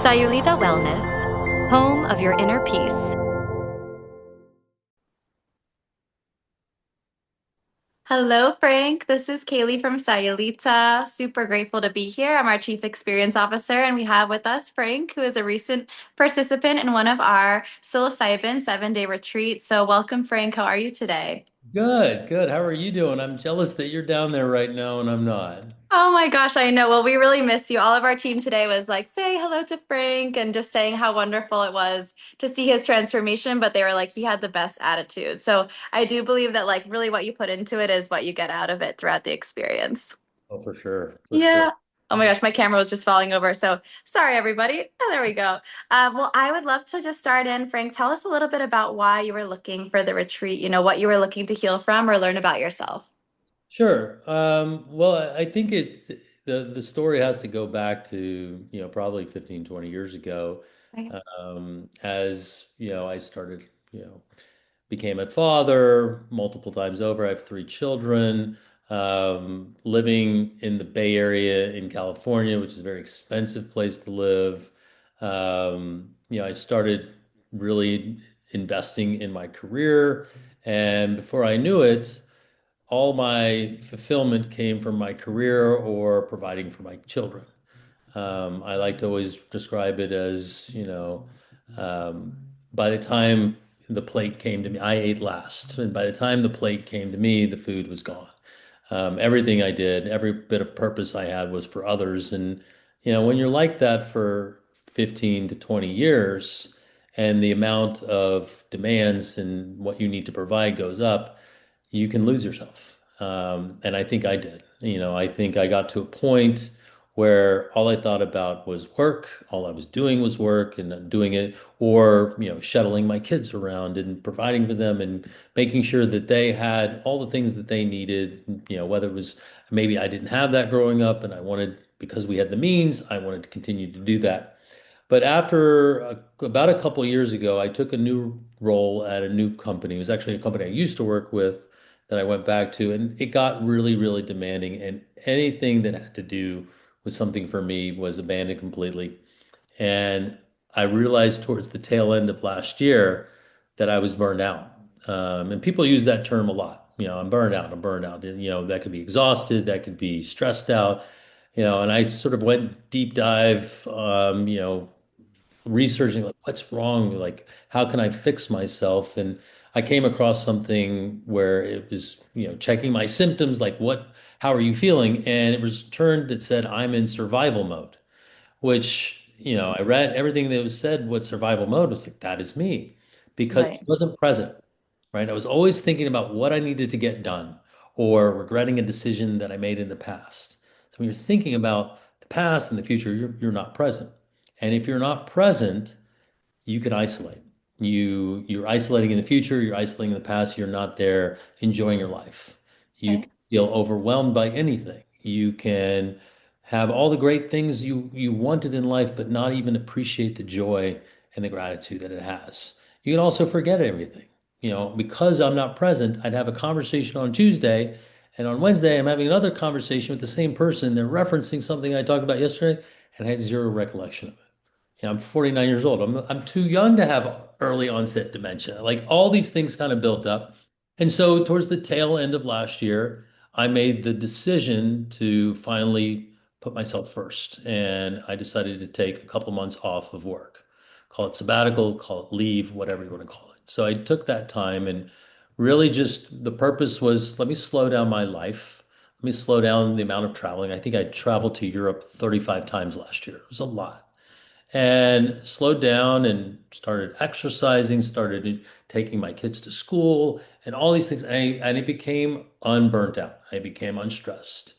Sayulita Wellness, home of your inner peace. Hello, Frank. This is Kaylee from Sayulita. Super grateful to be here. I'm our Chief Experience Officer, and we have with us Frank, who is a recent participant in one of our psilocybin 7-day retreats. So, welcome, Frank. How are you today? Good, good. How are you doing? I'm jealous that you're down there right now and I'm not. Oh my gosh, I know. Well, we really miss you. All of our team today was like, say hello to Frank and just saying how wonderful it was to see his transformation. But they were like, he had the best attitude. So, I do believe that, like, really what you put into it is what you get out of it throughout the experience. Oh, for sure, for sure. Yeah. Oh my gosh, my camera was just falling over. So sorry, everybody. Oh, there we go. Well, I would love to just start in. Frank, tell us a little bit about why you were looking for the retreat, what you were looking to heal from or learn about yourself. Sure. Well, I think the story has to go back to, probably 15, 20 years ago. Right. As, I started, became a father multiple times over. I have three children, living in the Bay Area in California, which is a very expensive place to live. I started really investing in my career, and before I knew it, all my fulfillment came from my career or providing for my children. I like to always describe it as, um, by the time the plate came to me, I ate last. And by the time the plate came to me, the food was gone. Everything I did, every bit of purpose I had was for others. And, when you're like that for 15 to 20 years and the amount of demands and what you need to provide goes up, you can lose yourself. And I think I did. I think I got to a point where all I thought about was work. All I was doing was work and doing it, or, shuttling my kids around and providing for them and making sure that they had all the things that they needed, whether it was maybe I didn't have that growing up and I wanted, because we had the means, I wanted to continue to do that. But after about a couple of years ago, I took a new role at a new company. It was actually a company I used to work with that I went back to, and it got really, really demanding. And anything that had to do with something for me was abandoned completely. And I realized towards the tail end of last year that I was burned out. And people use that term a lot. I'm burned out, I'm burned out. And, that could be exhausted, that could be stressed out, and I sort of went deep dive, researching like what's wrong, like how can I fix myself? And I came across something where it was, checking my symptoms, like how are you feeling? And it was turned that said I'm in survival mode, which, I read everything that was said what survival mode was like, that is me, because I Right. wasn't present, right? I was always thinking about what I needed to get done or regretting a decision that I made in the past. So when you're thinking about the past and the future, you're not present. And if you're not present, you can isolate. You're isolating in the future, you're isolating in the past, you're not there enjoying your life. You Right. can feel overwhelmed by anything. You can have all the great things you wanted in life, but not even appreciate the joy and the gratitude that it has. You can also forget everything. Because I'm not present, I'd have a conversation on Tuesday, and on Wednesday, I'm having another conversation with the same person. They're referencing something I talked about yesterday, and I had zero recollection of it. I'm 49 years old. I'm too young to have early onset dementia. Like all these things kind of built up. And so towards the tail end of last year, I made the decision to finally put myself first. And I decided to take a couple months off of work. Call it sabbatical, call it leave, whatever you want to call it. So I took that time, and really just the purpose was, let me slow down my life. Let me slow down the amount of traveling. I think I traveled to Europe 35 times last year. It was a lot, and slowed down and started exercising, started taking my kids to school and all these things. And I became unburnt out. I became unstressed.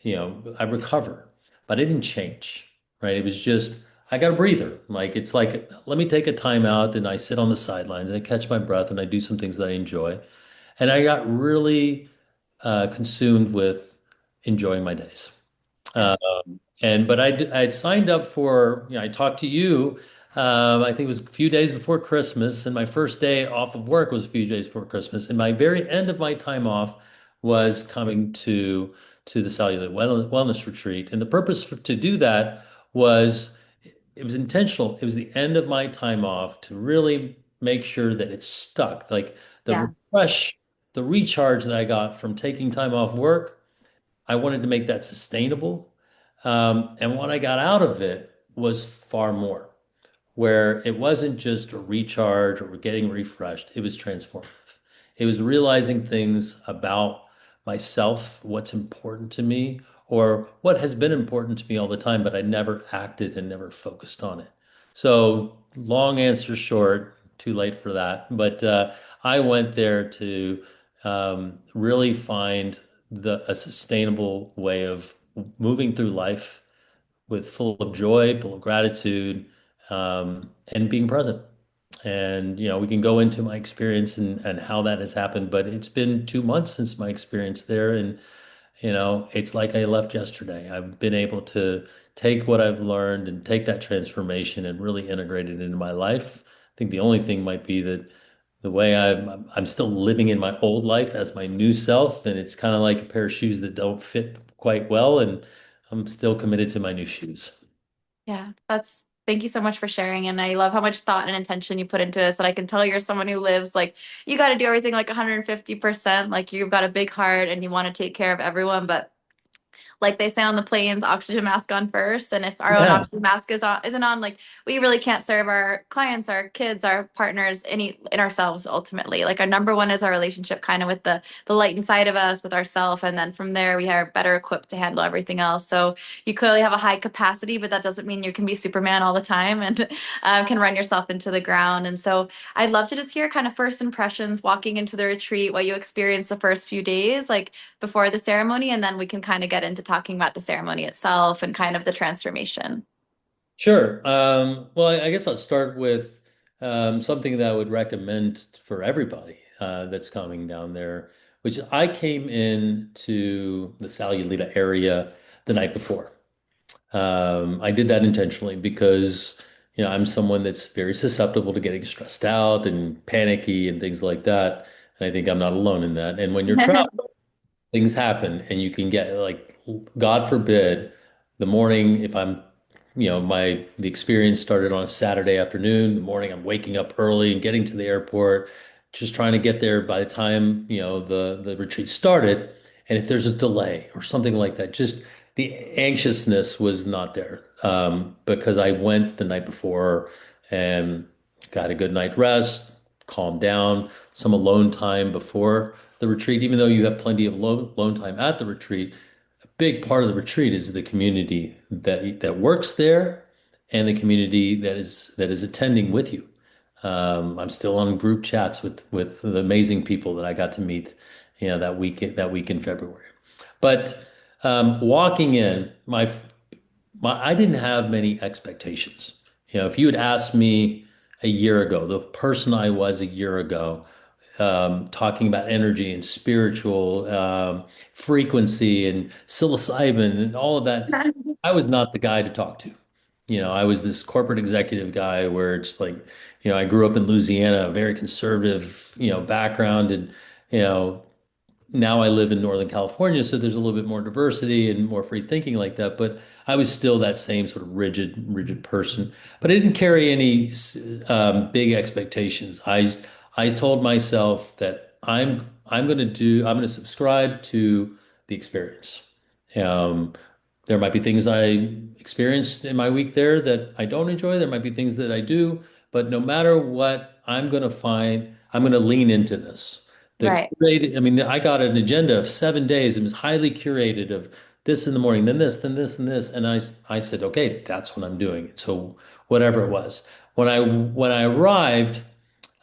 I recovered, but I didn't change, right? It was just, I got a breather. Like, it's like, let me take a time out, and I sit on the sidelines and I catch my breath and I do some things that I enjoy. And I got really consumed with enjoying my days. Yeah. But I'd signed up for, I talked to you, I think it was a few days before Christmas, and my first day off of work was a few days before Christmas. And my very end of my time off was coming to the Cellular Wellness Retreat. And the purpose to do that was it was intentional. It was the end of my time off to really make sure that it stuck. Like the Yeah. refresh, the recharge that I got from taking time off work, I wanted to make that sustainable. And what I got out of it was far more, where it wasn't just a recharge or getting refreshed, it was transformative. It was realizing things about myself, what's important to me, or what has been important to me all the time, but I never acted and never focused on it. So, long answer short, too late for that. But I went there to really find a sustainable way of moving through life with full of joy, full of gratitude, and being present. And, we can go into my experience and how that has happened, but it's been 2 months since my experience there. And, it's like I left yesterday. I've been able to take what I've learned and take that transformation and really integrate it into my life. I think the only thing might be that the way I'm still living in my old life as my new self, and it's kind of like a pair of shoes that don't fit quite well, and I'm still committed to my new shoes. Yeah, thank you so much for sharing. And I love how much thought and intention you put into this. And I can tell you're someone who lives like you got to do everything like 150%. Like you've got a big heart and you want to take care of everyone. But like they say on the planes, oxygen mask on first. And if our own Yeah. oxygen mask isn't on, like we really can't serve our clients, our kids, our partners, any in ourselves ultimately. Like our number one is our relationship kind of with the light inside of us, with ourself. And then from there we are better equipped to handle everything else. So you clearly have a high capacity, but that doesn't mean you can be Superman all the time and can run yourself into the ground. And so I'd love to just hear kind of first impressions walking into the retreat, what you experienced the first few days, like before the ceremony, and then we can kind of get into talking about the ceremony itself and kind of the transformation. Sure. Well, I guess I'll start with something that I would recommend for everybody that's coming down there, which I came in to the Sayulita area the night before. I did that intentionally because, I'm someone that's very susceptible to getting stressed out and panicky and things like that. And I think I'm not alone in that. And when you're traveling, things happen and you can get like, God forbid, the morning, if I'm, the experience started on a Saturday afternoon, the morning I'm waking up early and getting to the airport, just trying to get there by the time, the retreat started. And if there's a delay or something like that, just the anxiousness was not there, because I went the night before and got a good night rest, calmed down, some alone time before the retreat, even though you have plenty of alone time at the retreat. A big part of the retreat is the community that works there and the community that is attending with you. I'm still on group chats with the amazing people that I got to meet, that week in February. But walking in, I didn't have many expectations. If you had asked me a year ago, the person I was a year ago, talking about energy and spiritual frequency and psilocybin and all of that, I was not the guy to talk to. I was this corporate executive guy where it's like, I grew up in Louisiana, a very conservative, background, and you know, now I live in Northern California, so there's a little bit more diversity and more free thinking like that. But I was still that same sort of rigid person. But I didn't carry any big expectations. I told myself that I'm going to subscribe to the experience. Um, there might be things I experienced in my week there that I don't enjoy. There might be things that I do, but no matter what, I'm going to lean into this. The Right. curated, I mean, I got an agenda of 7 days. It was highly curated of this in the morning, then this, then this, and this. And I said, okay, that's what I'm doing. So whatever it was. When I arrived,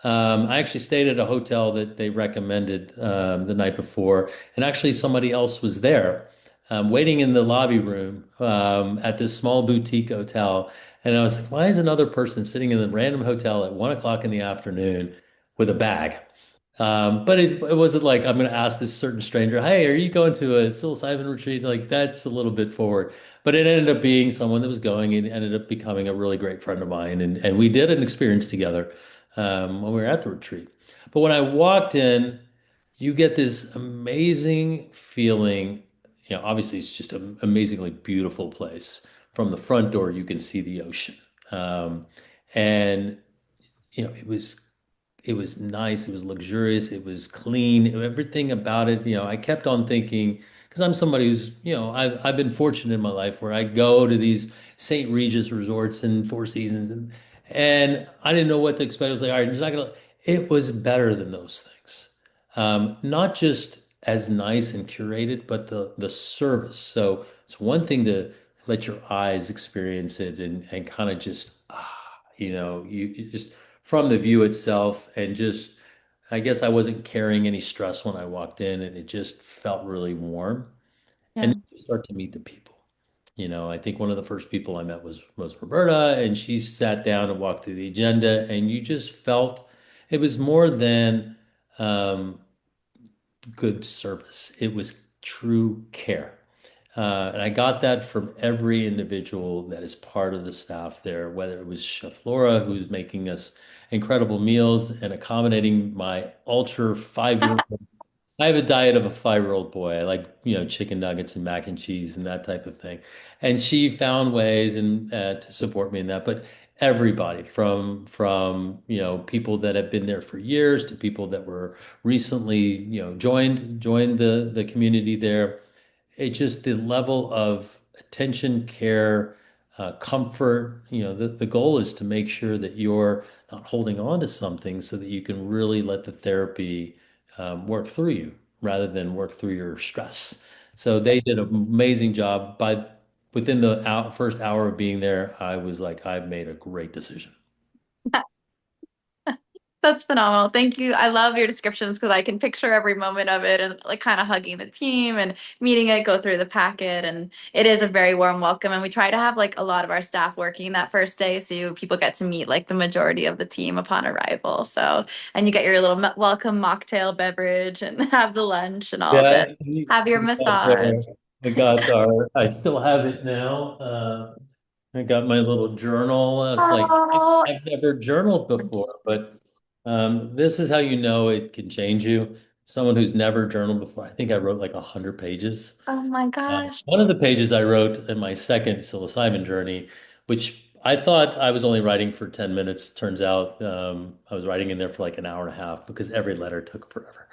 I actually stayed at a hotel that they recommended the night before, and actually somebody else was there, waiting in the lobby room at this small boutique hotel. And I was like, why is another person sitting in a random hotel at 1 o'clock in the afternoon with a bag? But it wasn't like I'm going to ask this certain stranger, "Hey, are you going to a psilocybin retreat?" Like that's a little bit forward. But it ended up being someone that was going and ended up becoming a really great friend of mine, and we did an experience together when we were at the retreat. But when I walked in, you get this amazing feeling. Obviously, it's just an amazingly beautiful place. From the front door, you can see the ocean. Um, and it was nice, it was luxurious, it was clean, everything about it. I kept on thinking, because I'm somebody who's, I've been fortunate in my life where I go to these St. Regis resorts and Four Seasons, and I didn't know what to expect. I was like, all right, it's not gonna. It was better than those things. Not just as nice and curated, but the service. So it's one thing to let your eyes experience it and kind of just you just from the view itself and just I guess I wasn't carrying any stress when I walked in and it just felt really warm. And Yeah. then you start to meet the people. I think one of the first people I met was Roberta, and she sat down and walked through the agenda, and you just felt it was more than um, good service. It was true care. And I got that from every individual that is part of the staff there, whether it was Chef Laura, who's making us incredible meals and accommodating my ultra 5-year. I have a diet of a 5-year-old boy. I like, chicken nuggets and mac and cheese and that type of thing. And she found ways and to support me in that. But everybody from people that have been there for years to people that were recently joined the community there. It just the level of attention, care, comfort. The goal is to make sure that you're not holding on to something so that you can really let the therapy work through you rather than work through your stress. So they did an amazing job. Within the first hour of being there, I was like, I've made a great decision. That's phenomenal. Thank you. I love your descriptions because I can picture every moment of it and like kind of hugging the team and meeting it, go through the packet. And it is a very warm welcome. And we try to have like a lot of our staff working that first day so people get to meet like the majority of the team upon arrival. So, and you get your little welcome mocktail beverage and have the lunch and all of Yeah, this. Have your massage. I still have it now. I got my little journal. I was like, Oh, I've never journaled before, but this is how you know it can change you. Someone who's never journaled before. I think I wrote like 100 pages. oh my gosh. One of the pages I wrote in my second psilocybin journey, which I thought I was only writing for 10 minutes. Turns out I was writing in there for like an hour and a half because every letter took forever.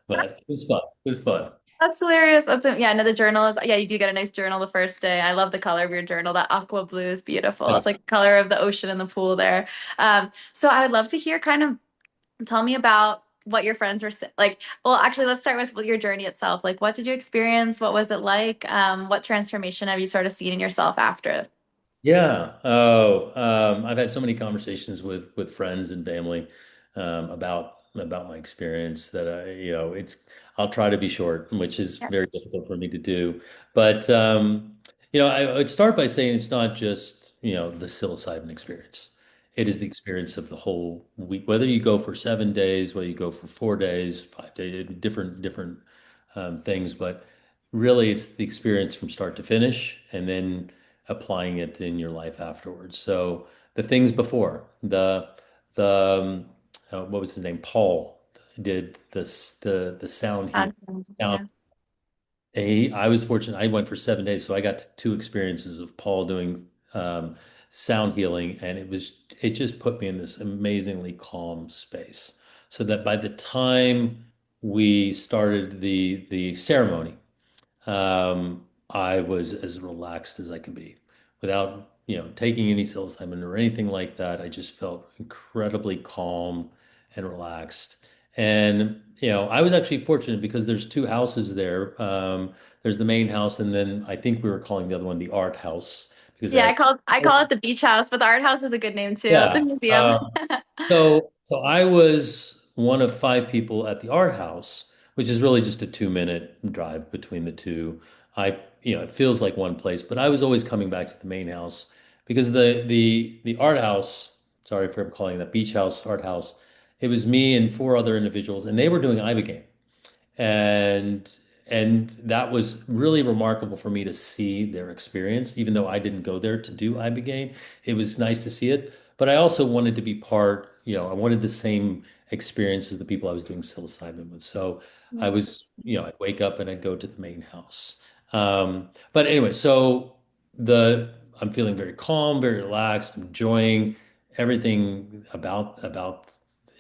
But it was fun. It was fun. That's hilarious. Yeah, no, the journal is, yeah, you do get a nice journal the first day. I love the color of your journal. That aqua blue is beautiful. Yeah. It's like the color of the ocean and the pool there. So I would love to hear kind of tell me about what your friends were like. Well, actually, let's start with your journey itself. Like, what did you experience? What was it like? What transformation have you sort of seen in yourself after? Yeah. Oh, I've had so many conversations with friends and family about my experience that I'll try to be short, which is Yeah. very difficult for me to do. But I would start by saying it's not just the psilocybin experience. It is the experience of the whole week, whether you go for 7 days, whether you go for 4 days, 5 days, different things, but really it's the experience from start to finish, and then applying it in your life afterwards. So the things before the what was his name? Paul did this the sound healing. Sound. Yeah. I was fortunate. I went for 7 days, so I got two experiences of Paul doing sound healing, and it just put me in this amazingly calm space. So that by the time we started the ceremony, I was as relaxed as I could be without, taking any psilocybin or anything like that. I just felt incredibly calm and relaxed. And, I was actually fortunate because there's two houses there. There's the main house, and then I think we were calling the other one the art house because it Yeah, has, I call it the beach house, but the art house is a good name too. The yeah. museum. So I was one of 5 people at the art house, which is really just a 2-minute drive between the two. It feels like one place, but I was always coming back to the main house because the art house, sorry for calling it that beach house, art house, it was me and 4 other individuals, and they were doing Ibogaine and and that was really remarkable for me to see their experience, even though I didn't go there to do Ibogaine. It was nice to see it, but I also wanted to be part. I wanted the same experience as the people I was doing psilocybin with. So I was, I'd wake up and I'd go to the main house. But anyway, so the I'm feeling very calm, very relaxed, enjoying everything about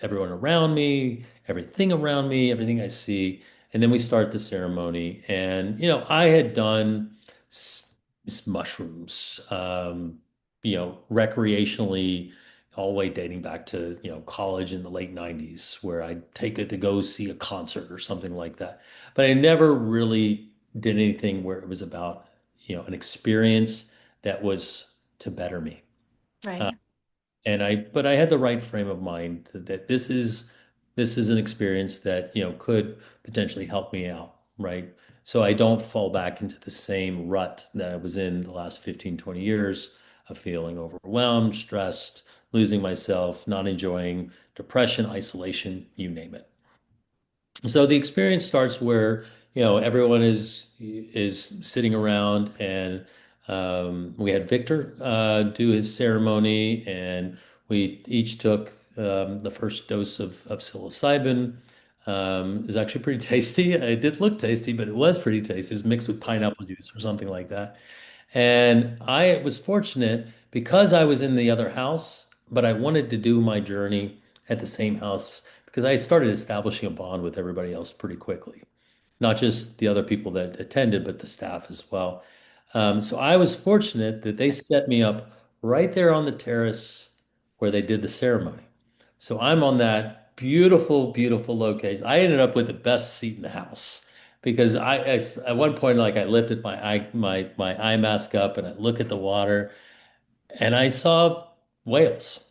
everyone around me, everything around me, everything I see. And then we start the ceremony. And, I had done s- mushrooms, recreationally, all the way dating back to, college in the late 90s, where I'd take it to go see a concert or something like that. But I never really did anything where it was about, an experience that was to better me. Uh, Right. but I had the right frame of mind that this is an experience that, could potentially help me out, right? So I don't fall back into the same rut that I was in the last 15, 20 years of feeling overwhelmed, stressed, losing myself, not enjoying, depression, isolation, you name it. So the experience starts where, everyone is sitting around, and we had Victor do his ceremony, and we each took the first dose of psilocybin. It was actually pretty tasty. It did look tasty, but it was pretty tasty. It was mixed with pineapple juice or something like that. And I was fortunate because I was in the other house, but I wanted to do my journey at the same house because I started establishing a bond with everybody else pretty quickly, not just the other people that attended, but the staff as well. So I was fortunate that they set me up right there on the terrace where they did the ceremony. So I'm on that beautiful, beautiful location. I ended up with the best seat in the house because at one point, like, I lifted my eye mask up and I look at the water and I saw whales.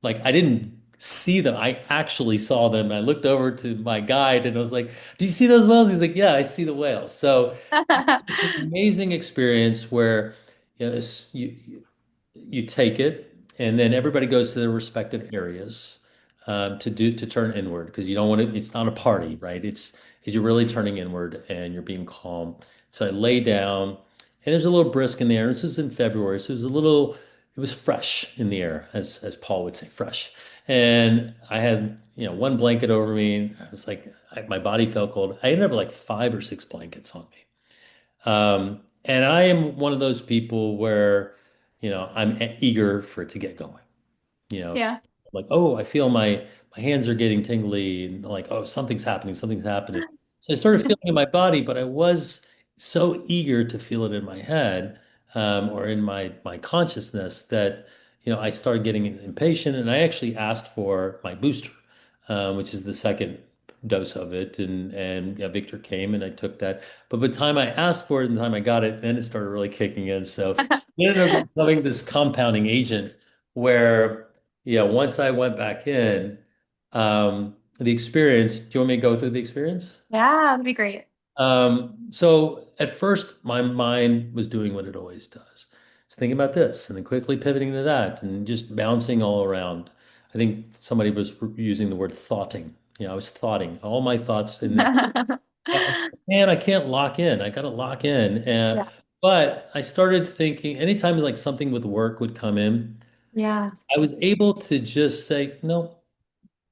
Like, I didn't see them. I actually saw them. I looked over to my guide and I was like, "Do you see those whales?" He's like, "Yeah, I see the whales." So it's an amazing experience where, you take it, and then everybody goes to their respective areas to turn inward because you don't want to. It's not a party, right? It's you're really turning inward and you're being calm. So I lay down, and there's a little brisk in the air. This was in February, so it was a little. It was fresh in the air, as Paul would say, fresh. And I had, one blanket over me. And I was like, my body felt cold. I ended up with like 5 or 6 blankets on me. And I am one of those people where, I'm eager for it to get going. You know, Yeah. like, oh, I feel my hands are getting tingly, and like, oh, something's happening, something's happening. So I started feeling in my body, but I was so eager to feel it in my head, or in my consciousness that, I started getting impatient, and I actually asked for my booster, which is the second dose of it, and yeah, Victor came and I took that. But by the time I asked for it and the time I got it, then it started really kicking in. So it ended up becoming this compounding agent where, yeah, once I went back in, the experience, do you want me to go through the experience? Yeah, that'd be great. So at first, my mind was doing what it always does. It's thinking about this and then quickly pivoting to that and just bouncing all around. I think somebody was using the word thoughting. I was thoughting all my thoughts, and man, I can't lock in. I got to lock in. Yeah. But I started thinking anytime like something with work would come in, Yeah. I was able to just say, no,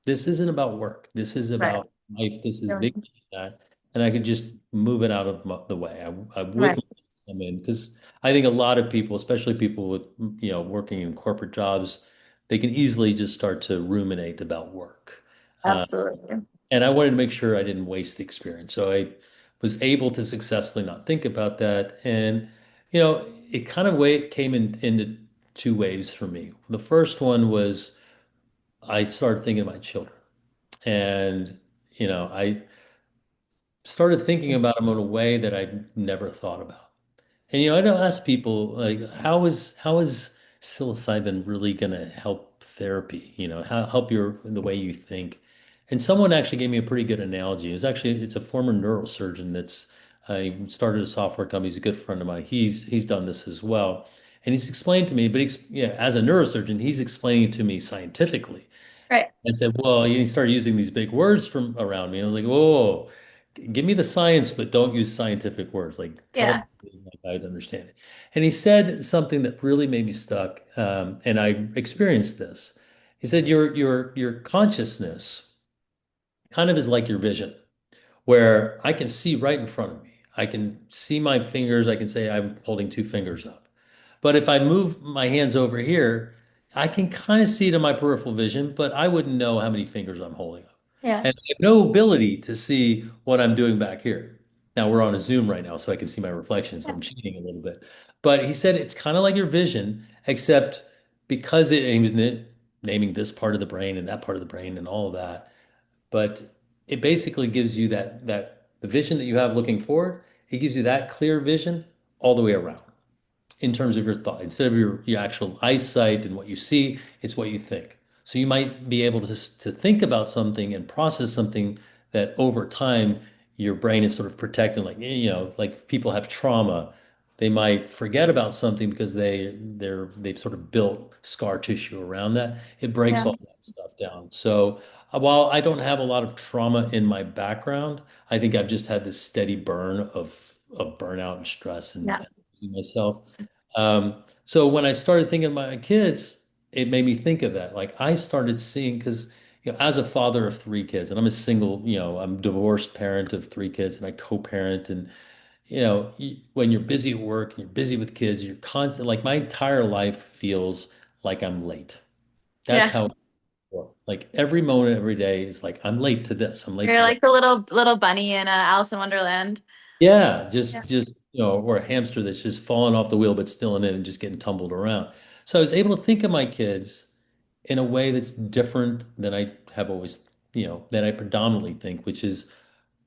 this isn't about work. This is Right. about life. This is Really. bigger than that. And I could just move it out of the way. I would Right. let it come in because I think a lot of people, especially people with, working in corporate jobs, they can easily just start to ruminate about work. Uh, Absolutely. and I wanted to make sure I didn't waste the experience. So I was able to successfully not think about that. And, it kind of came into two waves for me. The first one was I started thinking of my children. And, I started thinking about them in a way that I'd never thought about. And, I don't ask people like, how is psilocybin really going to help therapy? How help the way you think? And someone actually gave me a pretty good analogy. It's a former neurosurgeon that's he started a software company. He's a good friend of mine. He's done this as well, and he's explained to me. But yeah, as a neurosurgeon, he's explaining it to me scientifically Right. and said, well, he started using these big words from around me. I was like, whoa, give me the science, but don't use scientific words. Like, tell Yeah. me like I'd understand it. And he said something that really made me stuck, and I experienced this. He said, your consciousness kind of is like your vision, where I can see right in front of me. I can see my fingers. I can say I'm holding two fingers up. But if I move my hands over here, I can kind of see it in my peripheral vision, but I wouldn't know how many fingers I'm holding up. Yeah. And I have no ability to see what I'm doing back here. Now we're on a Zoom right now, so I can see my reflection, so I'm cheating a little bit. But he said it's kind of like your vision, except because he was naming this part of the brain and that part of the brain and all of that. But it basically gives you that the vision that you have looking forward, it gives you that clear vision all the way around in terms of your thought. Instead of your actual eyesight and what you see, it's what you think. So you might be able to think about something and process something that over time your brain is sort of protecting, like like people have trauma. They might forget about something because they've sort of built scar tissue around that. It breaks Yeah. all that stuff down. So while I don't have a lot of trauma in my background, I think I've just had this steady burn of burnout and stress Yeah. and losing myself. So when I started thinking of my kids, it made me think of that. Like I started seeing, because as a father of three kids, and I'm a single, I'm a divorced parent of three kids, and I co-parent, and when you're busy at work and you're busy with kids, you're constant. Like my entire life feels like I'm late. That's Yes. how it feels. Like every moment, every day is like I'm late to this. I'm late You're to that. like the little bunny in Alice in Wonderland. Yeah, Yeah. just or a hamster that's just falling off the wheel but still in it and just getting tumbled around. So I was able to think of my kids in a way that's different than I have always, than I predominantly think, which is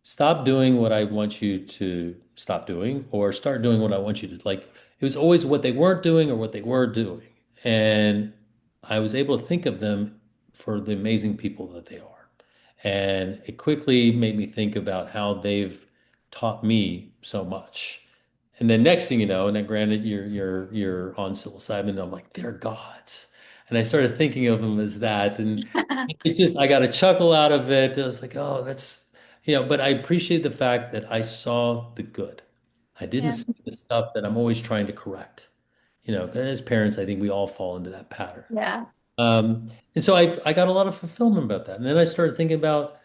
stop doing what I want you to stop doing, or start doing what I want you to like. It was always what they weren't doing or what they were doing. And I was able to think of them for the amazing people that they are. And it quickly made me think about how they've taught me so much. And then next thing you know, and then granted you're on psilocybin, and I'm like, they're gods. And I started thinking of them as that. And it just I got a chuckle out of it. I was like, oh, that's but I appreciate the fact that I saw the good. I didn't Yeah. see the stuff that I'm always trying to correct. 'Cause as parents, I think we all fall into that pattern. Yeah. And so I got a lot of fulfillment about that. And then I started thinking about,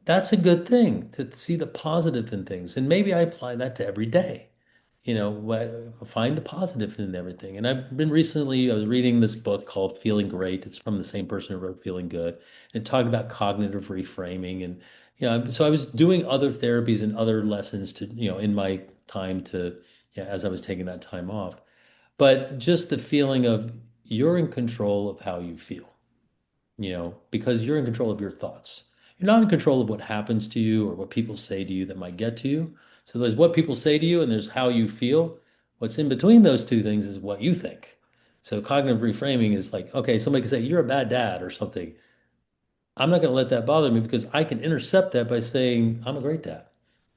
that's a good thing to see the positive in things. And maybe I apply that to every day. Find the positive in everything. And I was reading this book called Feeling Great. It's from the same person who wrote Feeling Good. And it talked about cognitive reframing. And, so I was doing other therapies and other lessons to, in my time to, yeah, as I was taking that time off. But just the feeling of you're in control of how you feel, because you're in control of your thoughts. You're not in control of what happens to you or what people say to you that might get to you. So there's what people say to you and there's how you feel. What's in between those two things is what you think. So cognitive reframing is like, okay, somebody can say you're a bad dad or something. I'm not going to let that bother me because I can intercept that by saying I'm a great dad.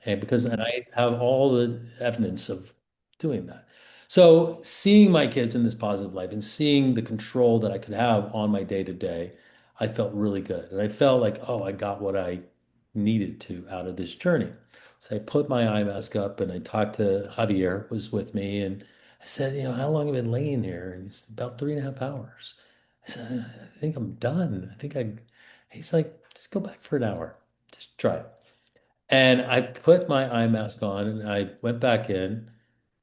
And I have all the evidence of doing that. So seeing my kids in this positive life and seeing the control that I could have on my day to day, I felt really good. And I felt like, oh, I got what I needed to out of this journey. So I put my eye mask up and I talked to Javier, was with me, and I said, how long have you been laying here? And he's about 3.5 hours. I said, I think I'm done. He's like, just go back for an hour. Just try it. And I put my eye mask on and I went back in.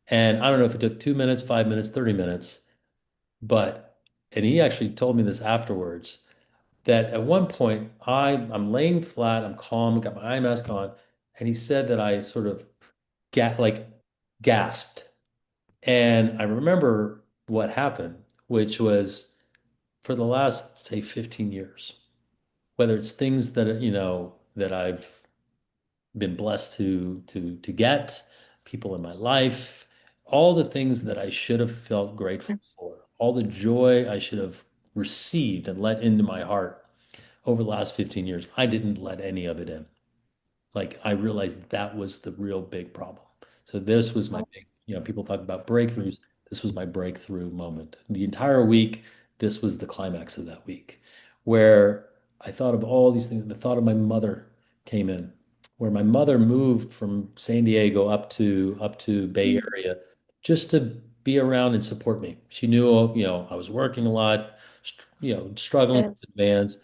And I don't know if it took 2 minutes, 5 minutes, 30 minutes, but, and he actually told me this afterwards, that at one point I'm laying flat, I'm calm, got my eye mask on. And he said that I sort of like gasped. And I remember what happened, which was for the last, say, 15 years, whether it's things that, that I've been blessed to get, people in my life, all the things that I should have felt grateful for, all the joy I should have received and let into my heart over the last 15 years, I didn't let any of it in. Like I realized that was the real big problem. So this was my big, people talk about breakthroughs. This was my breakthrough moment. The entire week, this was the climax of that week, where I thought of all these things. The thought of my mother came in, where my mother moved from San Diego up to Bay Area just to be around and support me. She knew, I was working a lot, struggling with Yes. demands.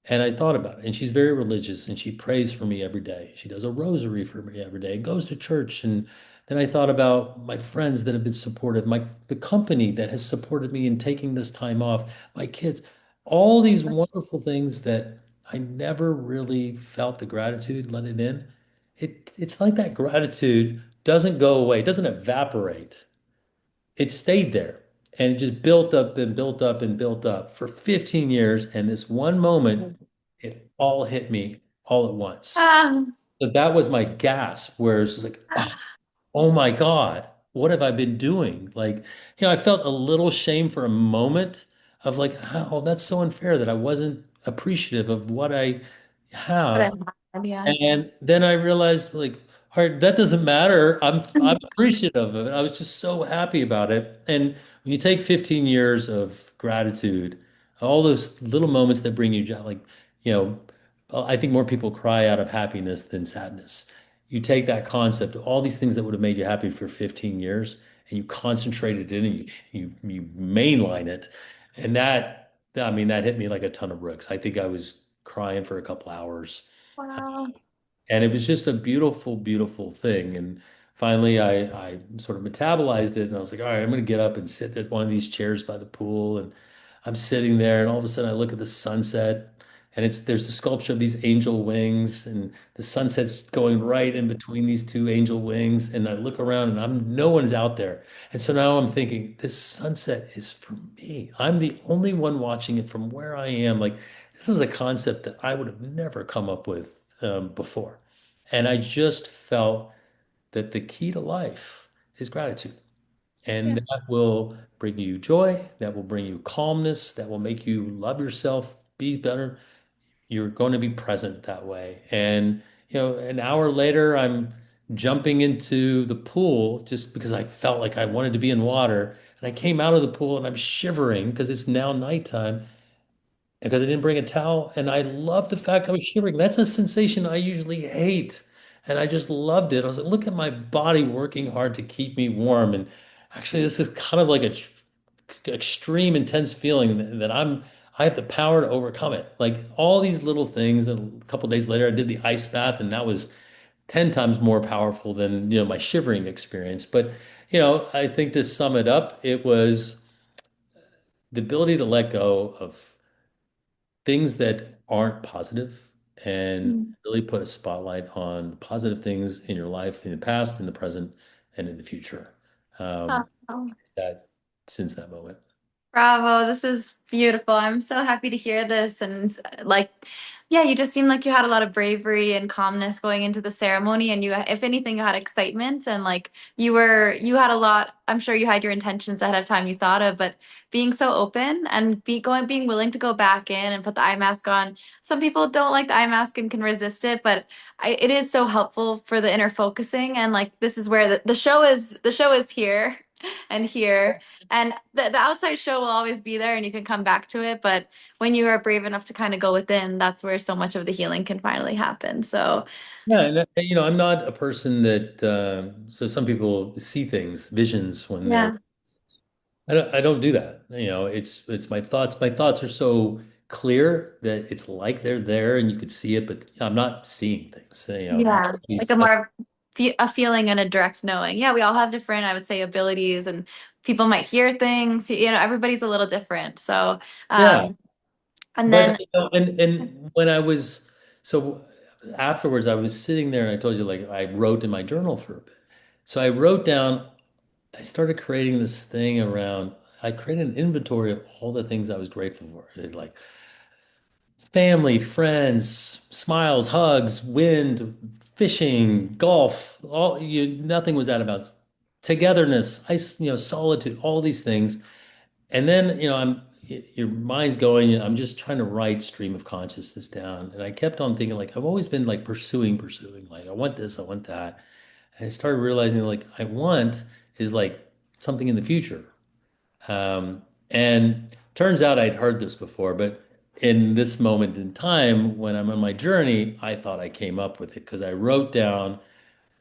And I thought about it. And she's very religious and she prays for me every day. She does a rosary for me every day, goes to church. And Then I thought about my friends that have been supportive, the company that has supported me in taking this time off, my kids, all these wonderful things that I never really felt the gratitude, let it in. It's like that gratitude doesn't go away, it doesn't evaporate. It stayed there and it just built up and built up and built up for 15 years. And this one moment, it all hit me all at once. Um, So that was my gasp, where it's just like, oh my God, what have I been doing? Like, I felt a little shame for a moment of like, oh, that's so unfair that I wasn't appreciative of what I but have. yeah. And then I realized, like, all right, that doesn't matter. I'm appreciative of it. I was just so happy about it. And when you take 15 years of gratitude, all those little moments that bring you joy, like, you know, I think more people cry out of happiness than sadness. You take that concept, all these things that would have made you happy for 15 years, and you concentrate it in and you mainline it. And I mean, that hit me like a ton of bricks. I think I was crying for a couple hours. Wow. And it was just a beautiful, beautiful thing. And finally, I sort of metabolized it, and I was like, all right, I'm going to get up and sit at one of these chairs by the pool. And I'm sitting there, and all of a sudden, I look at the sunset, and there's a sculpture of these angel wings, and the sunset's going right in between these two angel wings. And I look around, and no one's out there. And so now I'm thinking, this sunset is for me. I'm the only one watching it from where I am. Like, this is a concept that I would have never come up with before. And I just felt that the key to life is gratitude. And Yeah. that will bring you joy, that will bring you calmness, that will make you love yourself, be better. You're going to be present that way. And, an hour later, I'm jumping into the pool just because I felt like I wanted to be in water. And I came out of the pool and I'm shivering because it's now nighttime because I didn't bring a towel. And I love the fact I was shivering. That's a sensation I usually hate. And I just loved it. I was like, look at my body working hard to keep me warm. And actually, this is kind of like a extreme, intense feeling that I have the power to overcome it. Like all these little things. And a couple of days later, I did the ice bath, and that was 10 times more powerful than, my shivering experience. But, I think to sum it up, it was the ability to let go of things that aren't positive and Mm. really put a spotlight on positive things in your life, in the past, in the present, and in the future. Um, Oh. that since that moment. Bravo, this is beautiful. I'm so happy to hear this. And like, yeah, you just seemed like you had a lot of bravery and calmness going into the ceremony. And you, if anything, you had excitement and like you had a lot, I'm sure you had your intentions ahead of time you thought of, but being so open and being willing to go back in and put the eye mask on. Some people don't like the eye mask and can resist it, but it is so helpful for the inner focusing. And like, this is where the show is here and here. And the outside show will always be there and you can come back to it. But when you are brave enough to kind of go within, that's where so much of the healing can finally happen. So, Yeah, and I'm not a person that so some people see things, visions when they're yeah. I don't do that. It's my thoughts. My thoughts are so clear that it's like they're there and you could see it, but I'm not seeing things. Yeah. Like a more a feeling and a direct knowing. Yeah, we all have different, I would say, abilities and people might hear things. Everybody's a little different. So, yeah. um, and But then, and when I was so afterwards, I was sitting there and I told you like I wrote in my journal for a bit. So I wrote down, I started creating this thing around, I created an inventory of all the things I was grateful for. Like family, friends, smiles, hugs, wind, fishing, golf, nothing was out about togetherness, solitude, all these things. And then, your mind's going, I'm just trying to write stream of consciousness down. And I kept on thinking, like, I've always been like pursuing, like, I want this, I want that. And I started realizing, like, I want is like something in the future. And turns out I'd heard this before, but in this moment in time, when I'm on my journey, I thought I came up with it because I wrote down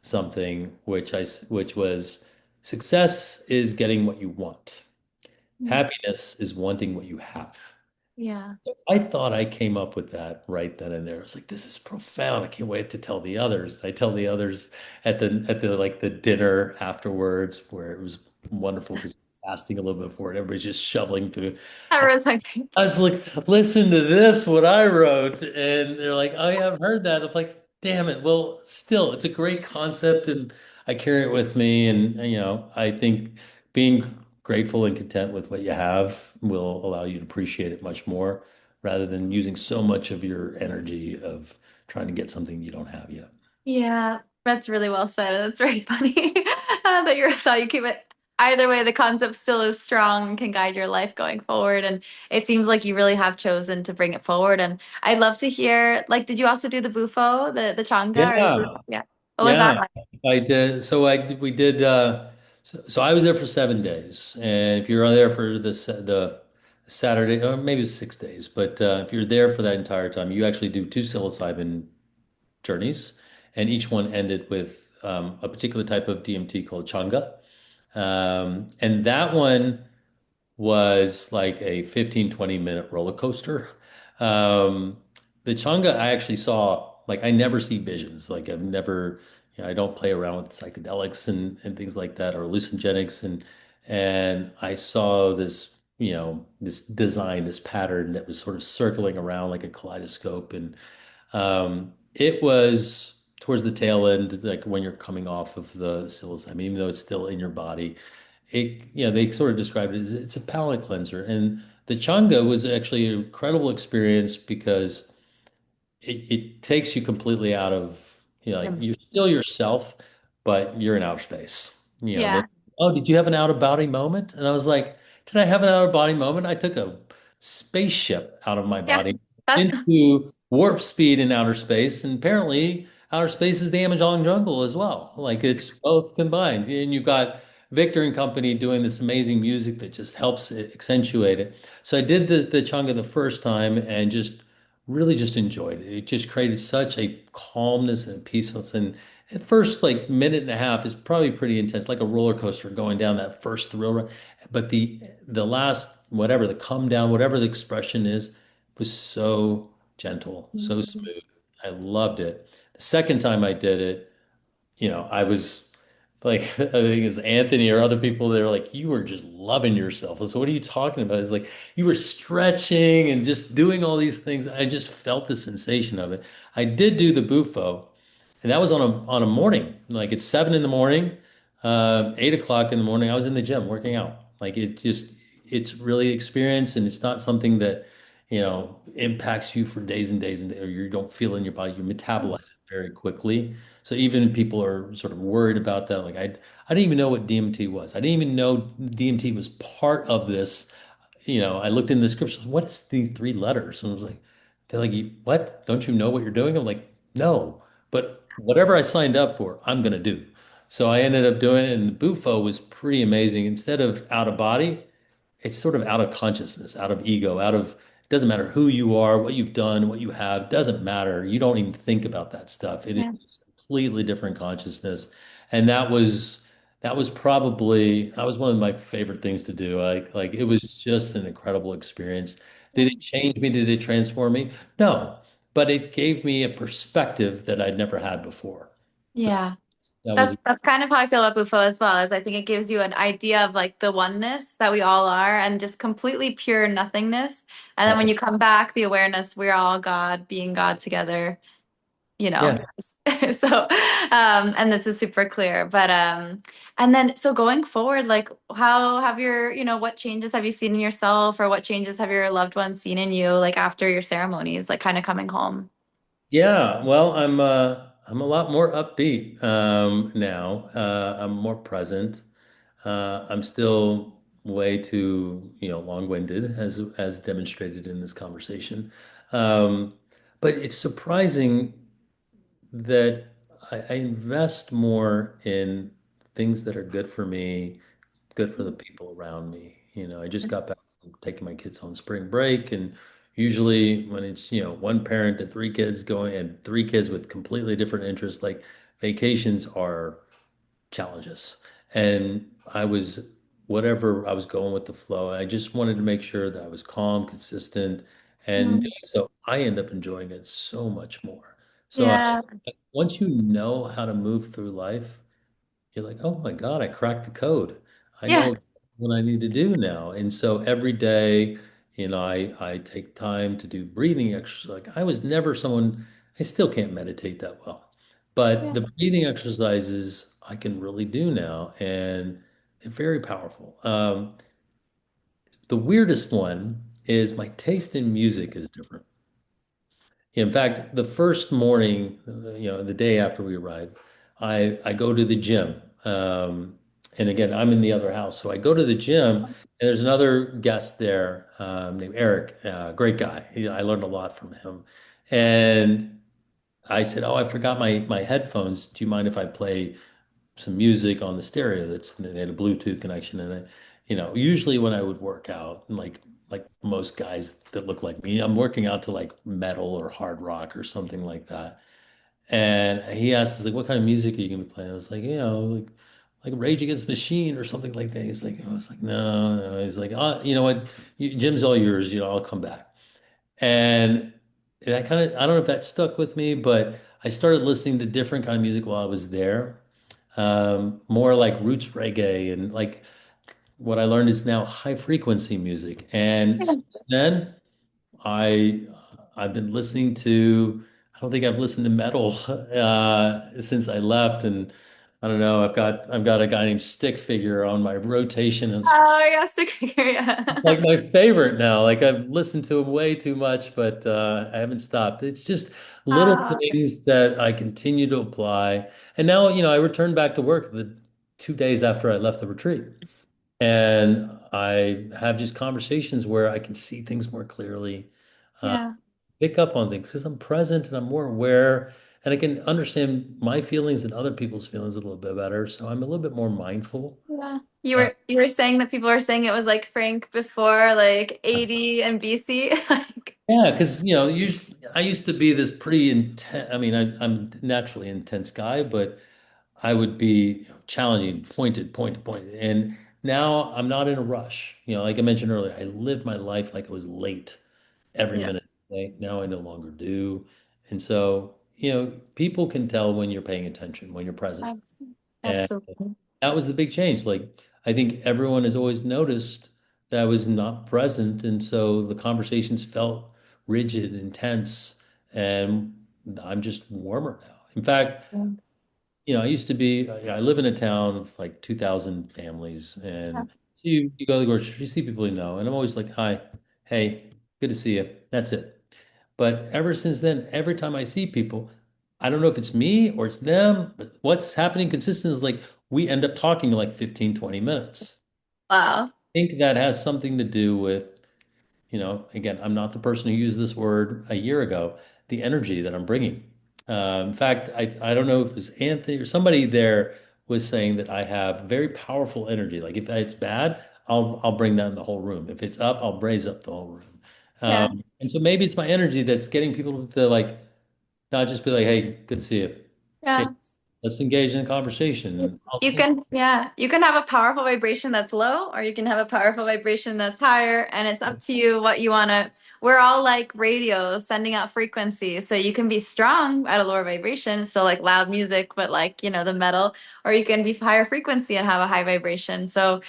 something which was success is getting what you want. Happiness is wanting what you have. Yeah. I thought I came up with that right then and there. I was like, this is profound. I can't wait to tell the others. I tell the others at the like the dinner afterwards, where it was wonderful because fasting a little bit before it. Everybody's just shoveling through. Everyone's like, I was like, listen to this, what I wrote. And they're like, oh yeah, I've heard that. I'm like, damn it. Well, still, it's a great concept and I carry it with me. And, I think being grateful and content with what you have will allow you to appreciate it much more rather than using so much of your energy of trying to get something you don't have yet. yeah, that's really well said. That's very funny that you're thought you keep it. Either way, the concept still is strong and can guide your life going forward. And it seems like you really have chosen to bring it forward. And I'd love to hear, like, did you also do the bufo, the changa, or the Yeah. bufo? Yeah. What was that Yeah, like? I did. We did. So I was there for 7 days, and if you're there for the Saturday, or maybe it's 6 days, but if you're there for that entire time, you actually do two psilocybin journeys, and each one ended with a particular type of DMT called changa, and that one was like a 15-20 minute roller coaster. Um, the Changa I actually saw, like I never see visions. Like I've never, I don't play around with psychedelics and things like that or hallucinogenics. And I saw this, this design, this pattern that was sort of circling around like a kaleidoscope. And it was towards the tail end, like when you're coming off of the psilocybin, even though it's still in your body they sort of describe it as it's a palate cleanser. And the Changa was actually an incredible experience because it takes you completely out of, like Um, you're still yourself, but you're in outer space. Yeah. Oh, did you have an out of body moment? And I was like, did I have an out of body moment? I took a spaceship out of my Yeah. body That's, into warp speed in outer space. And apparently, outer space is the Amazon jungle as well. Like it's both combined. And you've got Victor and company doing this amazing music that just helps it accentuate it. So I did the Changa the first time and just really just enjoyed it. It just created such a calmness and peacefulness. And at first, like minute and a half is probably pretty intense, like a roller coaster going down that first thrill ride. But the last, whatever, the come down, whatever the expression is, was so gentle, so smooth. I loved it. The second time I did it, I was like, I think it was Anthony or other people, they were like, you were just loving yourself. I said, what are you talking about? It's like you were stretching and just doing all these things. I just felt the sensation of it. I did do the Bufo, and that was on a morning, like it's 7 in the morning, 8 o'clock in the morning. I was in the gym working out. Like it's really experience, and it's not something that impacts you for days and days, and or you don't feel in your body. You metabolize it very quickly. So even people are sort of worried about that. Like I didn't even know what DMT was. I didn't even know DMT was part of this. I looked in the scriptures. What is the three letters? And I was like, they're like, what? Don't you know what you're doing? I'm like, no. But whatever I signed up for, I'm gonna do. So I ended up doing it, and the Bufo was pretty amazing. Instead of out of body, it's sort of out of consciousness, out of ego, out of it doesn't matter who you are, what you've done, what you have, doesn't matter. You don't even think about that stuff. It yeah. is a completely different consciousness. And that was probably that was one of my favorite things to do. Like it was just an incredible experience. Did it change me? Did it transform me? No, but it gave me a perspective that I'd never had before. So Yeah. that was That's kind of how I feel about Bufo as well, is I think it gives you an idea of like the oneness that we all are and just completely pure nothingness. And then when you come back, the awareness we're all God, being God together, you know. yeah. So and this is super clear. But and then so going forward, like how have your, what changes have you seen in yourself or what changes have your loved ones seen in you like after your ceremonies, like kind of coming home? Yeah, well, I'm a lot more upbeat now. I'm more present. I'm still way too, long-winded as demonstrated in this conversation. Um, but it's surprising that I invest more in things that are good for me, good for the people around me. I just got back from taking my kids on spring break, and usually when it's, one parent and three kids going and three kids with completely different interests, like vacations are challenges. And I was whatever I was going with the flow. I just wanted to make sure that I was calm, consistent, and Mm. doing so I end up enjoying it so much more. So Yeah. once you know how to move through life, you're like, oh my God, I cracked the code. I Yeah. know what I need to do now. And so every day, I take time to do breathing exercise. Like I was never someone, I still can't meditate that well. But Yeah. the breathing exercises I can really do now, and they're very powerful. The weirdest one is my taste in music is different. In fact, the first morning, the day after we arrived, I go to the gym. And again, I'm in the other house. So I go to the gym, and there's another guest there named Eric, great guy. I learned a lot from him. And I said, "Oh, I forgot my headphones. Do you mind if I play some music on the stereo?" They had a Bluetooth connection in it. Usually when I would work out, like most guys that look like me, I'm working out to like metal or hard rock or something like that. And he asked us like, "What kind of music are you gonna be playing?" I was like, like Rage Against the Machine or something like that. I was like, no, no. He's like, "Oh, you know what? Gym's all yours. I'll come back." And that kind of, I don't know if that stuck with me, but I started listening to different kind of music while I was there. More like roots reggae and like what I learned is now high frequency music. And Yeah. since then, I I've been listening to, I don't think I've listened to metal since I left. And I don't know, I've got a guy named Stick Figure on my rotation, and Oh, yeah, stick figure, yeah. like my favorite now. Like I've listened to him way too much, but I haven't stopped. It's just little Ah, things that I continue to apply. And now, I returned back to work the 2 days after I left the retreat. And I have just conversations where I can see things more clearly, uh, yeah. pick up on things because I'm present and I'm more aware and I can understand my feelings and other people's feelings a little bit better. So I'm a little bit more mindful. Yeah. You Uh, were saying that people were saying it was like Frank before like 80 and BC. Like, Yeah, because usually I used to be this pretty intense. I mean, I'm naturally an intense guy, but I would be challenging, pointed, point to point. And now I'm not in a rush. Like I mentioned earlier, I lived my life like it was late every yeah. minute of the day. Now I no longer do. And so, people can tell when you're paying attention, when you're present. And Absolutely. that was the big change. Like, I think everyone has always noticed that I was not present. And so the conversations felt rigid, intense, and I'm just warmer now. In fact, Yeah. I used to be, I live in a town of like 2,000 families. Yeah. And so you go to the grocery store, you see people you know, and I'm always like, hi, hey, good to see you. That's it. But ever since then, every time I see people, I don't know if it's me or it's them, but what's happening consistent is like we end up talking like 15, 20 minutes. Wow. I think that has something to do with, again, I'm not the person who used this word a year ago, the energy that I'm bringing. In fact, I don't know if it was Anthony or somebody there was saying that I have very powerful energy. Like if it's bad, I'll bring that in the whole room. If it's up, I'll raise up the whole room. Yeah. And so maybe it's my energy that's getting people to like not just be like, "Hey, good to see you. Hey, Yeah. let's engage in a conversation." You can, yeah, you can have a powerful vibration that's low, or you can have a powerful vibration that's higher, and it's up to you what you want to. We're all like radios sending out frequencies, so you can be strong at a lower vibration, still like loud music, but like the metal, or you can be higher frequency and have a high vibration. So,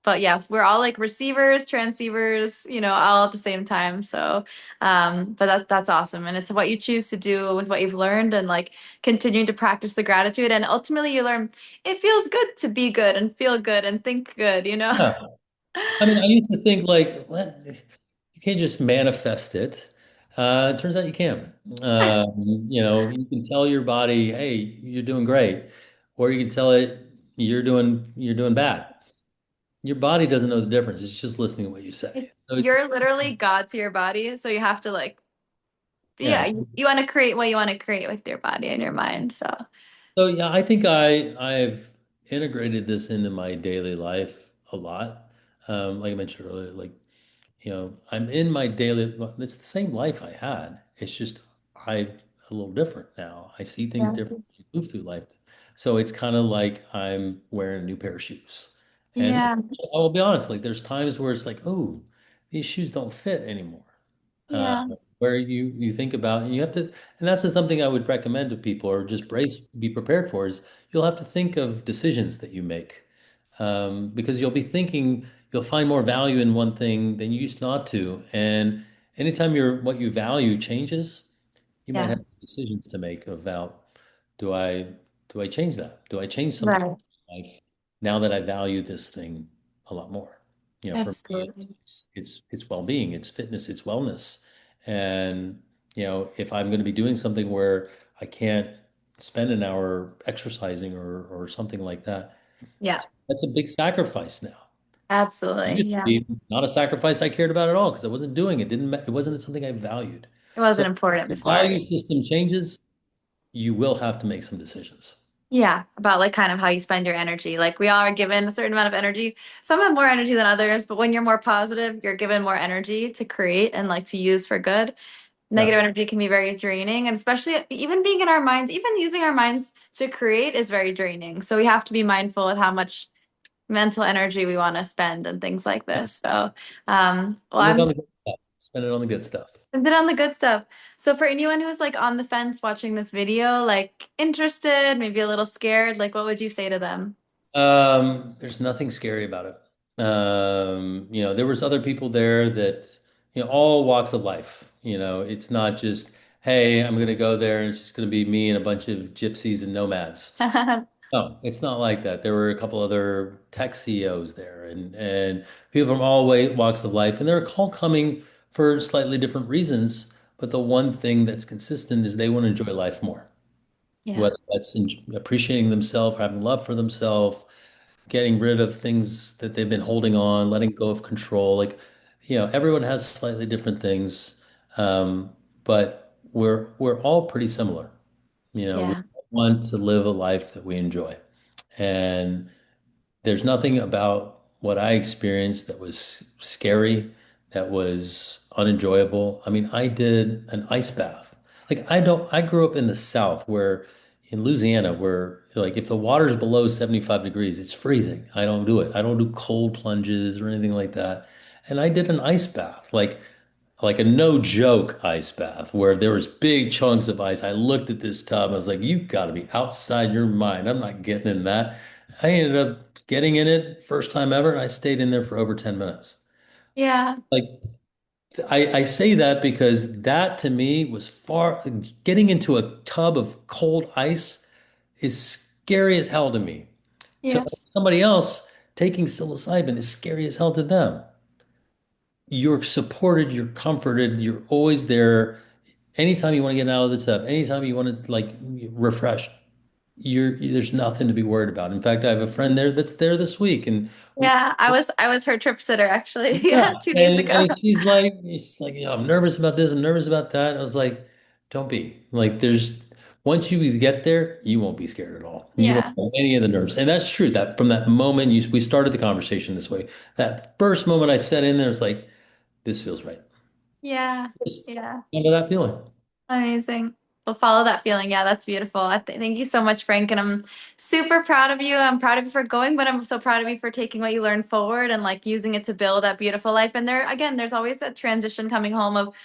but yeah, we're all like receivers, transceivers, all at the same time. So, but that's awesome, and it's what you choose to do with what you've learned, and like continuing to practice the gratitude, and ultimately you learn it feels good to be good and feel good and think good. Yeah. I mean, I used to think like, what? You can't just manifest it. It turns out you can. You can tell your body, "Hey, you're doing great," or you can tell it, "You're doing bad." Your body doesn't know the difference. It's just listening to what you say. So You're literally God to your body, so you have to like, yeah. yeah, you want to create what you want to create with your body and your mind. So So yeah, I think I've integrated this into my daily life a lot. Like I mentioned earlier, like I'm in my daily. It's the same life I had. It's just I'm a little different now. I see things yeah, different. You move through life, so it's kind of like I'm wearing a new pair of shoes, And Yeah. I will be honest, like there's times where it's like, oh, these shoes don't fit anymore. Uh, Yeah. where you think about and you have to, and that's something I would recommend to people or just be prepared for is you'll have to think of decisions that you make. Because you'll find more value in one thing than you used not to. And anytime what you value changes, you might Yeah. have decisions to make about do I do I change that? Do I change something Right. in my life now that I value this thing a lot more? For me, Absolutely. it's well-being, it's fitness, it's wellness. And if I'm going to be doing something where I can't spend an hour exercising or something like that, Yeah. that's a big sacrifice now. It Absolutely. used to Yeah. be not a sacrifice I cared about at all because I wasn't doing it. It wasn't something I valued. It So wasn't important if the before. value system changes, you will have to make some decisions. Yeah, about like kind of how you spend your energy. Like we all are given a certain amount of energy. Some have more energy than others, but when you're more positive, you're given more energy to create and like to use for good. Yeah. Negative energy can be very draining, and especially even being in our minds, even using our minds to create is very draining. So we have to be mindful with how much mental energy we want to spend and things like this. So, well, Spend it on I'm the good stuff. Spend it on the good stuff. a bit on the good stuff. So for anyone who's like on the fence watching this video, like interested, maybe a little scared, like what would you say to them? There's nothing scary about it. There was other people there that, all walks of life. It's not just, hey, I'm going to go there and it's just going to be me and a bunch of gypsies and nomads. No, it's not like that. There were a couple other tech CEOs there and people from all walks of life, and they're all coming for slightly different reasons. But the one thing that's consistent is they want to enjoy life more, Yeah. whether that's appreciating themselves, having love for themselves, getting rid of things that they've been holding on, letting go of control. Like, everyone has slightly different things, but we're all pretty similar. We Yeah. want to live a life that we enjoy. And there's nothing about what I experienced that was scary, that was unenjoyable. I mean, I did an ice bath. Like I grew up in the South where in Louisiana where like if the water's below 75 degrees, it's freezing. I don't do it. I don't do cold plunges or anything like that. And I did an ice bath. Like a no joke ice bath where there was big chunks of ice. I looked at this tub. I was like, you got to be outside your mind. I'm not getting in that. I ended up getting in it first time ever, and I stayed in there for over 10 minutes. Yeah. Like I say that because that to me was getting into a tub of cold ice is scary as hell to me. To Yeah. somebody else, taking psilocybin is scary as hell to them. You're supported, you're comforted, you're always there. Anytime you want to get out of the tub, anytime you want to like refresh, there's nothing to be worried about. In fact, I have a friend there that's there this week, and we Yeah. I was her trip sitter actually. yeah, Yeah, 2 days ago. and she's like, I'm nervous about this, I'm nervous about that. I was like, don't be like, once you get there, you won't be scared at all. You won't Yeah. have any of the nerves, and that's true. That from that moment we started the conversation this way. That first moment I sat in there, it's like, this feels right. Yeah. Just Yeah. under that feeling. Amazing. We'll follow that feeling. Yeah, that's beautiful. Thank you so much, Frank. And I'm super proud of you. I'm proud of you for going, but I'm so proud of you for taking what you learned forward and like using it to build that beautiful life. And there, again, there's always that transition coming home of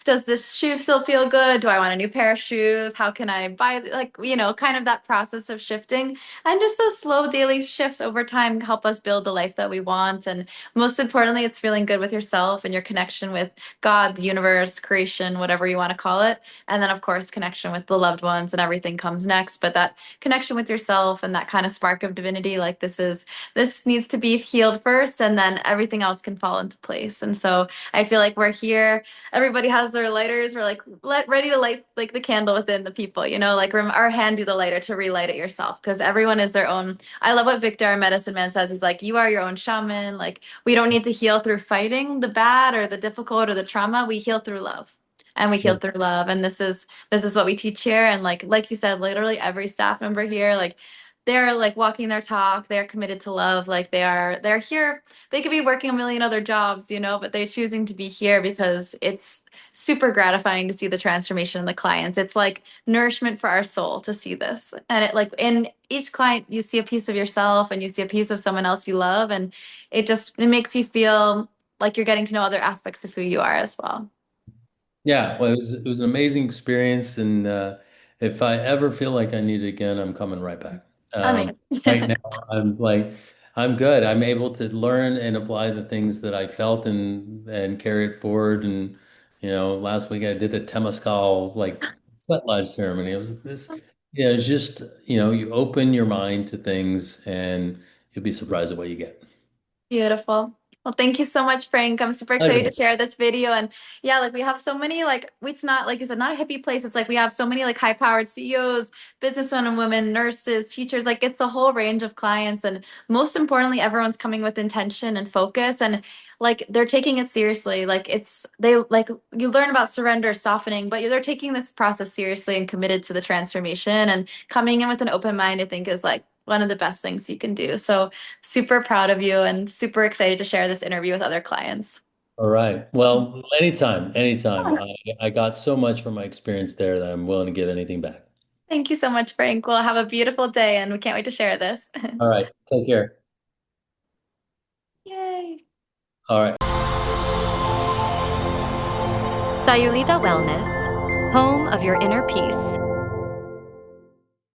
does this shoe still feel good? Do I want a new pair of shoes? How can I buy, like, kind of that process of shifting. And just those slow daily shifts over time help us build the life that we want. And most importantly, it's feeling good with yourself and your connection with God, the universe, creation, whatever you want to call it. And then, of course, connection with the loved ones and everything comes next. But that connection with yourself and that kind of spark of divinity, like this needs to be healed first, and then everything else can fall into place. And so I feel like we're here, everybody has their lighters. We're like ready to light like the candle within the people, like our hand do the lighter to relight it yourself, because everyone is their own. I love what Victor, our medicine man, says. He's like, you are your own shaman. Like we don't need to heal through fighting the bad or the difficult or the trauma. We heal through love. And we heal Yeah. through love. And this is what we teach here. And like you said, literally every staff member here, like they're like walking their talk. They're committed to love. Like they're here. They could be working a million other jobs, but they're choosing to be here because it's super gratifying to see the transformation in the clients. It's like nourishment for our soul to see this. And it like in each client, you see a piece of yourself and you see a piece of someone else you love. And it makes you feel like you're getting to know other aspects of who you are as well. Yeah, well, it was an amazing experience, and if I ever feel like I need it again, I'm coming right back. I mean, Right now, I'm good. I'm able to learn and apply the things that I felt and carry it forward. And last week I did a temescal sweat lodge ceremony. It was this, it's just you open your mind to things, and you'll be surprised at what you get. beautiful. Well, thank you so much, Frank. I'm super excited to Pleasure. share this video. And yeah, like we have so many, like, it's not, like you said, not a hippie place. It's like we have so many, like, high powered CEOs, businessmen and women, nurses, teachers. Like, it's a whole range of clients. And most importantly, everyone's coming with intention and focus. And like, they're taking it seriously. Like, like, you learn about surrender, softening, but they're taking this process seriously and committed to the transformation. And coming in with an open mind, I think, is like one of the best things you can do. So, super proud of you and super excited to share this interview with other clients. All right. Well, anytime, anytime. I got so much from my experience there that I'm willing to give anything back. Thank you so much, Frank. Well, have a beautiful day and we can't wait to share this. All right. Take care. Yay. All right. Sayulita Wellness, home of your inner peace.